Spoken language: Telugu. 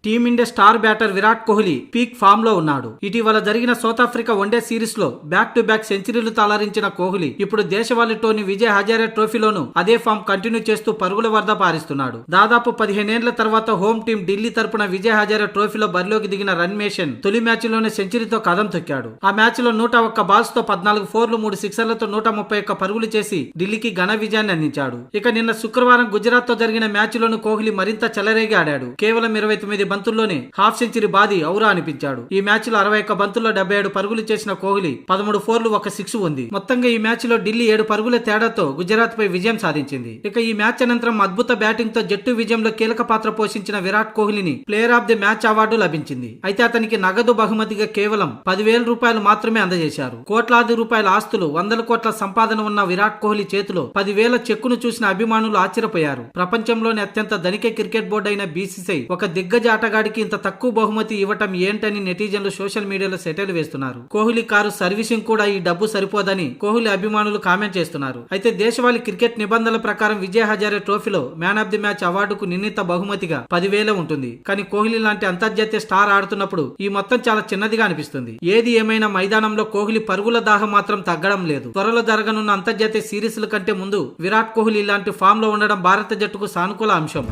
Team India star batter Virat Kohli peak form లో ఉన్నాడు. ఇటీవల జరిగిన సౌత్ ఆఫ్రికా వన్డే సిరీస్ లో బ్యాక్ టు బ్యాక్ సెంచరీలు తాళరించిన కోహ్లీ ఇప్పుడు దేశవాళీ టోర్నీ విజయ్ హజారే ట్రోఫీలోనూ అదే ఫామ్ కంటిన్యూ చేస్తూ పరుగుల వరద పారిస్తున్నాడు. దాదాపు 15 ఏళ్ల తర్వాత హోమ్ టీం ఢిల్లీ తరపున విజయ్ హజారే ట్రోఫీలో బరిలోకి దిగిన రన్ మేషన్ తొలి మ్యాచ్ లోనే సెంచరీతో కదం తొక్కాడు. ఆ మ్యాచ్ లో 101 బాల్స్ తో 14 ఫోర్లు 3 సిక్సర్లతో 131 పరుగులు చేసి ఢిల్లీకి ఘన విజయాన్ని అందించాడు. ఇక నిన్న శుక్రవారం గుజరాత్ తో జరిగిన మ్యాచ్ లోను కోహ్లీ మరింత చెలరేగి ఆడాడు. కేవలం 29 బంతుల్లోనే హాఫ్ సెంచరీ బాది ఔరా అనిపించాడు. ఈ మ్యాచ్ లో 61 బంతుల్లో 77 పరుగులు చేసిన కోహ్లీ 13 ఫోర్లు 1 సిక్స్ ఉంది. మొత్తంగా ఈ మ్యాచ్ లో ఢిల్లీ 7 పరుగుల తేడాతో గుజరాత్ పై విజయం సాధించింది. ఇక ఈ మ్యాచ్ అనంతరం అద్భుత బ్యాటింగ్ తో జట్టు విజయంలో కీలక పాత్ర పోషించిన విరాట్ కోహ్లీని player of the match award లభించింది. అయితే అతనికి నగదు బహుమతిగా కేవలం 10,000 రూపాయలు మాత్రమే అందజేశారు. కోట్లాది రూపాయల ఆస్తులు, 100 కోట్ల సంపాదన ఉన్న విరాట్ కోహ్లీ చేతిలో 10,000 చెక్కును చూసిన అభిమానులు ఆశ్చర్యపోయారు. ప్రపంచంలోని అత్యంత ధనిక క్రికెట్ బోర్డు అయిన బీసీసీఐ ఒక దిగ్గజ ఆటగాడికి ఇంత తక్కువ బహుమతి ఇవ్వటం ఏంటని నెటిజన్లు సోషల్ మీడియాలో సెటైల్ వేస్తున్నారు. కోహ్లీ కారు సర్వీసింగ్ కూడా ఈ డబ్బు సరిపోదని కోహ్లీ అభిమానులు కామెంట్ చేస్తున్నారు. అయితే దేశవాళీ క్రికెట్ నిబంధనల ప్రకారం విజయ్ హజారే ట్రోఫీలో మ్యాన్ ఆఫ్ ది మ్యాచ్ అవార్డుకు నిర్ణీత బహుమతిగా 10,000 ఉంటుంది. కానీ కోహ్లీ లాంటి అంతర్జాతీయ స్టార్ ఆడుతున్నప్పుడు ఈ మొత్తం చాలా చిన్నదిగా అనిపిస్తుంది. ఏది ఏమైనా మైదానంలో కోహ్లీ పరుగుల దాహం మాత్రం తగ్గడం లేదు. త్వరలో జరగనున్న అంతర్జాతీయ సిరీస్ల కంటే ముందు విరాట్ కోహ్లీ ఇలాంటి ఫామ్ లో ఉండడం భారత జట్టుకు సానుకూల అంశం.